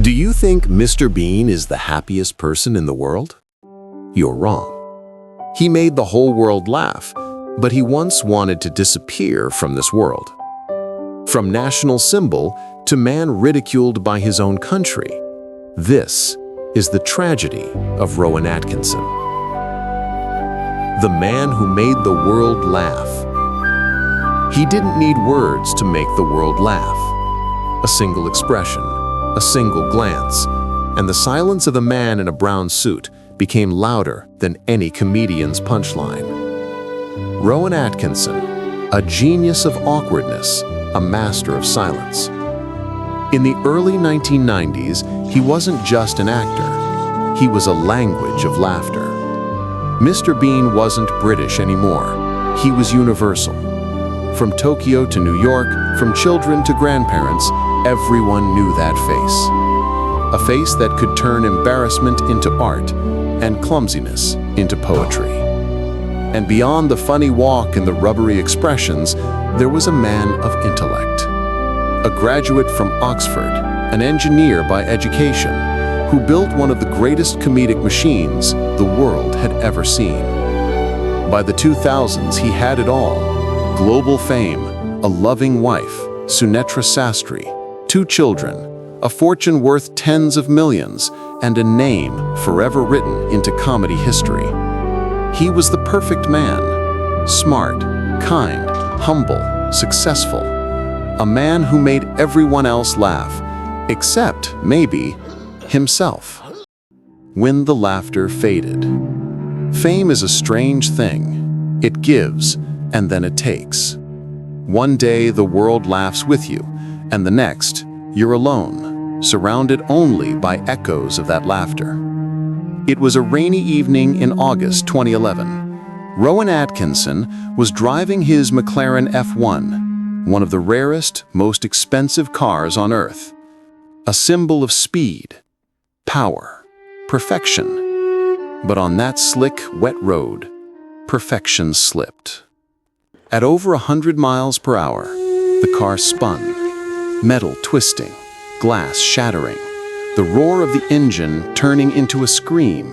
Do you think Mr. Bean is the happiest person in the world? You're wrong. He made the whole world laugh, but he once wanted to disappear from this world. From national symbol to man ridiculed by his own country, this is the tragedy of Rowan Atkinson. The man who made the world laugh. He didn't need words to make the world laugh. A single expression, a single glance, and the silence of the man in a brown suit became louder than any comedian's punchline. Rowan Atkinson, a genius of awkwardness, a master of silence. In the early 1990s, he wasn't just an actor. He was a language of laughter. Mr. Bean wasn't British anymore. He was universal. From Tokyo to New York, from children to grandparents, everyone knew that face. A face that could turn embarrassment into art and clumsiness into poetry. And beyond the funny walk and the rubbery expressions, there was a man of intellect. A graduate from Oxford, an engineer by education, who built one of the greatest comedic machines the world had ever seen. By the 2000s, he had it all. Global fame, a loving wife, Sunetra Sastry, 2 children, a fortune worth tens of millions, and a name forever written into comedy history. He was the perfect man, smart, kind, humble, successful, a man who made everyone else laugh, except, maybe, himself. When the laughter faded. Fame is a strange thing. It gives, and then it takes. One day the world laughs with you, and the next, you're alone, surrounded only by echoes of that laughter. It was a rainy evening in August 2011. Rowan Atkinson was driving his McLaren F1, one of the rarest, most expensive cars on Earth. A symbol of speed, power, perfection. But on that slick, wet road, perfection slipped. At over 100 miles per hour, the car spun, metal twisting, glass shattering, the roar of the engine turning into a scream.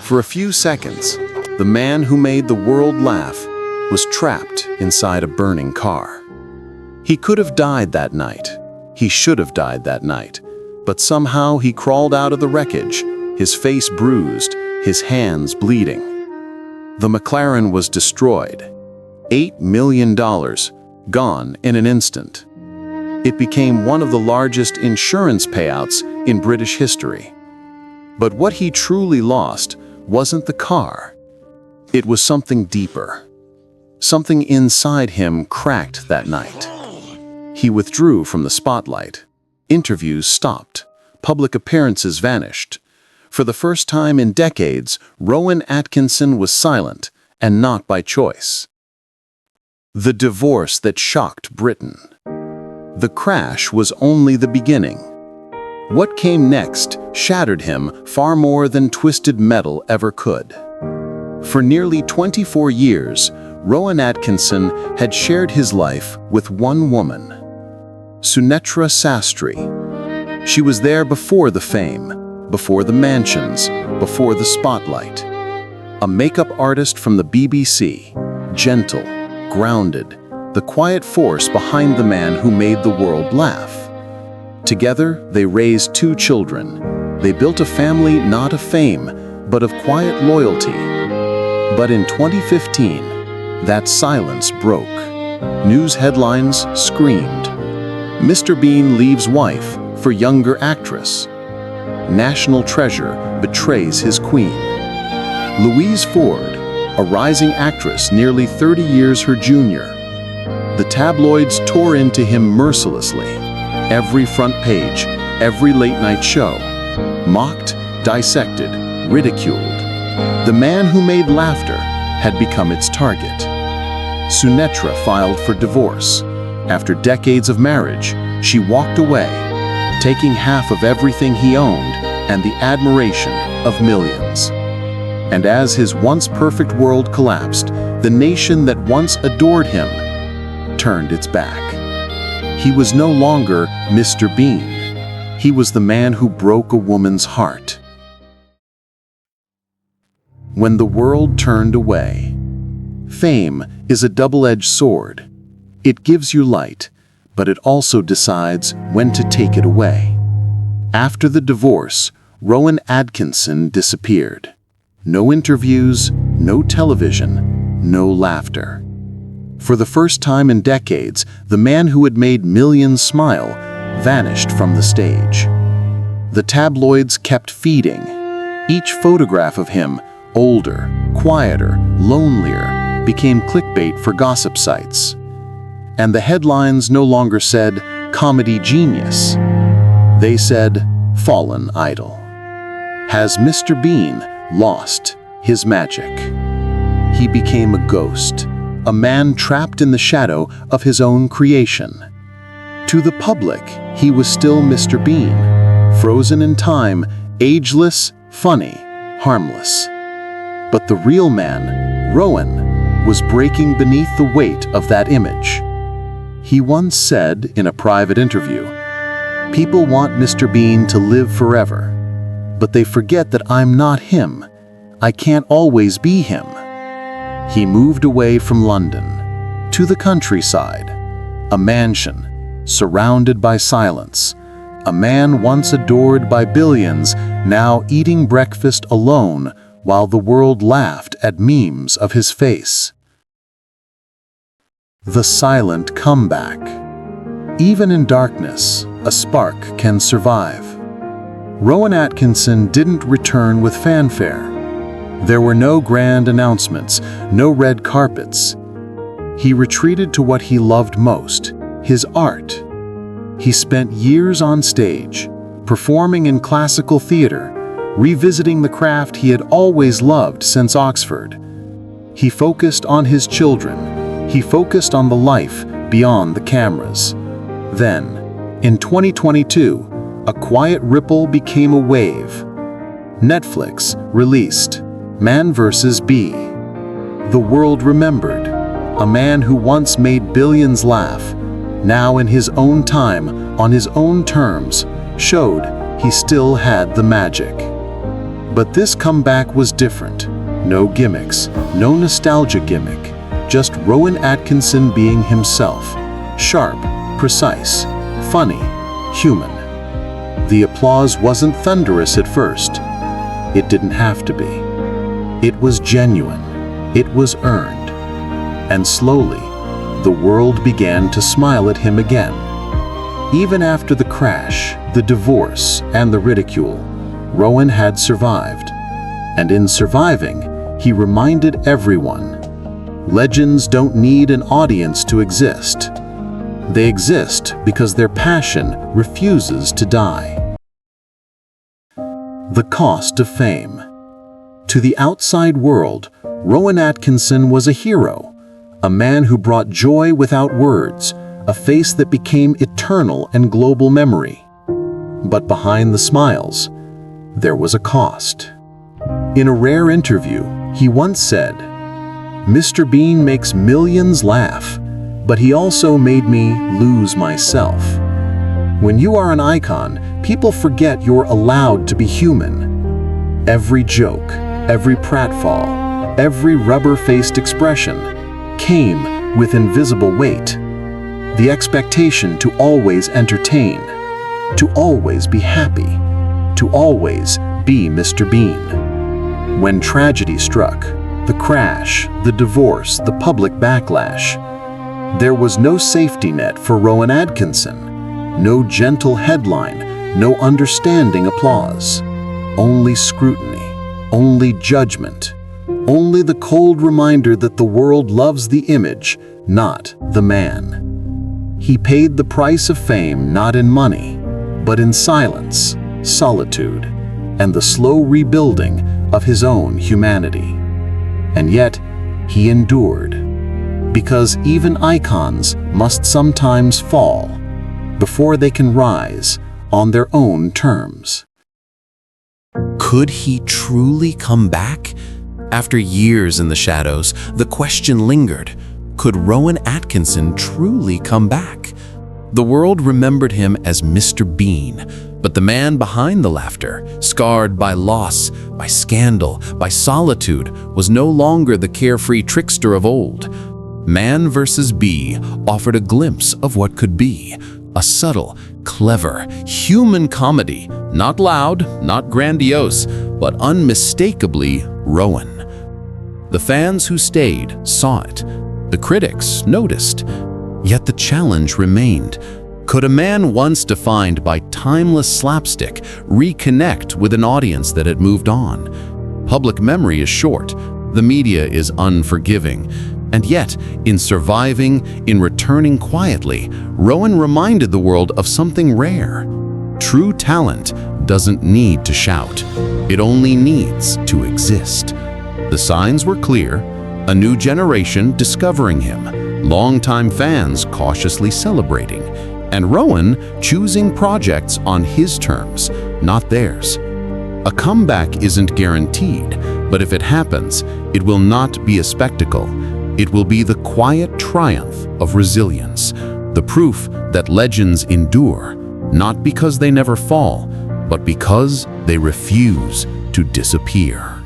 For a few seconds, the man who made the world laugh was trapped inside a burning car. He could have died that night. He should have died that night. But somehow he crawled out of the wreckage, his face bruised, his hands bleeding. The McLaren was destroyed. $8 million, gone in an instant. It became one of the largest insurance payouts in British history. But what he truly lost wasn't the car. It was something deeper. Something inside him cracked that night. He withdrew from the spotlight. Interviews stopped. Public appearances vanished. For the first time in decades, Rowan Atkinson was silent, and not by choice. The divorce that shocked Britain. The crash was only the beginning. What came next shattered him far more than twisted metal ever could. For nearly 24 years, Rowan Atkinson had shared his life with one woman, Sunetra Sastry. She was there before the fame, before the mansions, before the spotlight. A makeup artist from the BBC, gentle, grounded, the quiet force behind the man who made the world laugh. Together, they raised 2 children. They built a family not of fame, but of quiet loyalty. But in 2015, that silence broke. News headlines screamed, "Mr. Bean leaves wife for younger actress." National treasure betrays his queen. Louise Ford, a rising actress nearly 30 years her junior. The tabloids tore into him mercilessly. Every front page, every late-night show. Mocked, dissected, ridiculed. The man who made laughter had become its target. Sunetra filed for divorce. After decades of marriage, she walked away, taking half of everything he owned and the admiration of millions. And as his once perfect world collapsed, the nation that once adored him turned its back. He was no longer Mr. Bean. He was the man who broke a woman's heart. When the world turned away. Fame is a double-edged sword. It gives you light, but it also decides when to take it away. After the divorce, Rowan Atkinson disappeared. No interviews, no television, no laughter. For the first time in decades, the man who had made millions smile vanished from the stage. The tabloids kept feeding. Each photograph of him, older, quieter, lonelier, became clickbait for gossip sites. And the headlines no longer said, "Comedy genius." They said, "Fallen idol." Has Mr. Bean lost his magic? He became a ghost, a man trapped in the shadow of his own creation. To the public, he was still Mr. Bean, frozen in time, ageless, funny, harmless. But the real man, Rowan, was breaking beneath the weight of that image. He once said in a private interview, "People want Mr. Bean to live forever, but they forget that I'm not him. I can't always be him." He moved away from London, to the countryside, a mansion, surrounded by silence, a man once adored by billions, now eating breakfast alone while the world laughed at memes of his face. The silent comeback. Even in darkness, a spark can survive. Rowan Atkinson didn't return with fanfare. There were no grand announcements, no red carpets. He retreated to what he loved most, his art. He spent years on stage, performing in classical theater, revisiting the craft he had always loved since Oxford. He focused on his children. He focused on the life beyond the cameras. Then, in 2022, a quiet ripple became a wave. Netflix released Man vs. Bee. The world remembered. A man who once made billions laugh, now in his own time, on his own terms, showed he still had the magic. But this comeback was different. No gimmicks, no nostalgia gimmick, just Rowan Atkinson being himself. Sharp, precise, funny, human. The applause wasn't thunderous at first. It didn't have to be. It was genuine. It was earned. And slowly, the world began to smile at him again. Even after the crash, the divorce, and the ridicule, Rowan had survived. And in surviving, he reminded everyone, legends don't need an audience to exist. They exist because their passion refuses to die. The cost of fame. To the outside world, Rowan Atkinson was a hero, a man who brought joy without words, a face that became eternal and global memory. But behind the smiles, there was a cost. In a rare interview, he once said, "Mr. Bean makes millions laugh, but he also made me lose myself." When you are an icon, people forget you're allowed to be human. Every joke, every pratfall, every rubber-faced expression came with invisible weight. The expectation to always entertain, to always be happy, to always be Mr. Bean. When tragedy struck, the crash, the divorce, the public backlash, there was no safety net for Rowan Atkinson, no gentle headline, no understanding applause, only scrutiny, only judgment, only the cold reminder that the world loves the image, not the man. He paid the price of fame not in money, but in silence, solitude, and the slow rebuilding of his own humanity. And yet, he endured. Because even icons must sometimes fall before they can rise on their own terms. Could he truly come back? After years in the shadows, the question lingered. Could Rowan Atkinson truly come back? The world remembered him as Mr. Bean, but the man behind the laughter, scarred by loss, by scandal, by solitude, was no longer the carefree trickster of old. Man vs. Bee offered a glimpse of what could be, a subtle, clever, human comedy, not loud, not grandiose, but unmistakably Rowan. The fans who stayed saw it. The critics noticed. Yet the challenge remained. Could a man once defined by timeless slapstick reconnect with an audience that had moved on? Public memory is short. The media is unforgiving. And yet, in surviving, in returning quietly, Rowan reminded the world of something rare. True talent doesn't need to shout. It only needs to exist. The signs were clear. A new generation discovering him, longtime fans cautiously celebrating, and Rowan choosing projects on his terms, not theirs. A comeback isn't guaranteed, but if it happens, it will not be a spectacle. It will be the quiet triumph of resilience, the proof that legends endure, not because they never fall, but because they refuse to disappear.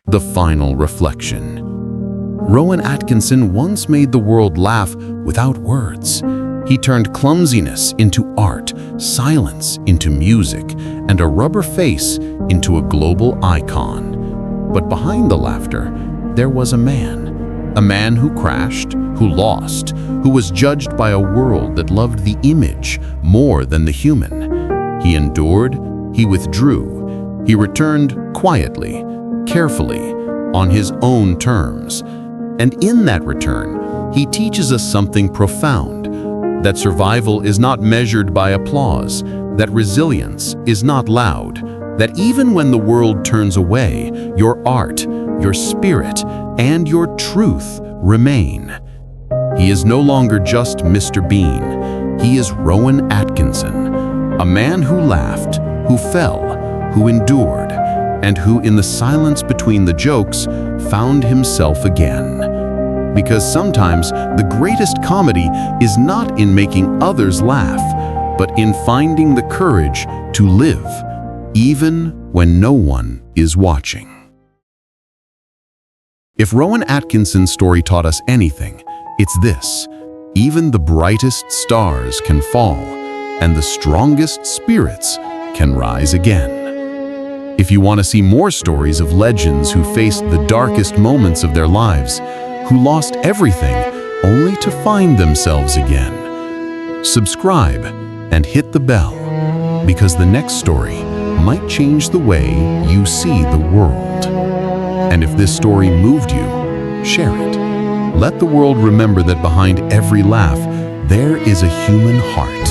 The final reflection. Rowan Atkinson once made the world laugh without words. He turned clumsiness into art, silence into music, and a rubber face into a global icon. But behind the laughter, there was a man who crashed, who lost, who was judged by a world that loved the image more than the human. He endured, he withdrew, he returned quietly, carefully, on his own terms. And in that return, he teaches us something profound, that survival is not measured by applause, that resilience is not loud, that even when the world turns away, your art, your spirit, and your truth remain. He is no longer just Mr. Bean. He is Rowan Atkinson, a man who laughed, who fell, who endured, and who in the silence between the jokes found himself again. Because sometimes the greatest comedy is not in making others laugh, but in finding the courage to live, even when no one is watching. If Rowan Atkinson's story taught us anything, it's this: even the brightest stars can fall, and the strongest spirits can rise again. If you want to see more stories of legends who faced the darkest moments of their lives, who lost everything only to find themselves again, subscribe and hit the bell, because the next story might change the way you see the world. And if this story moved you, share it. Let the world remember that behind every laugh, there is a human heart.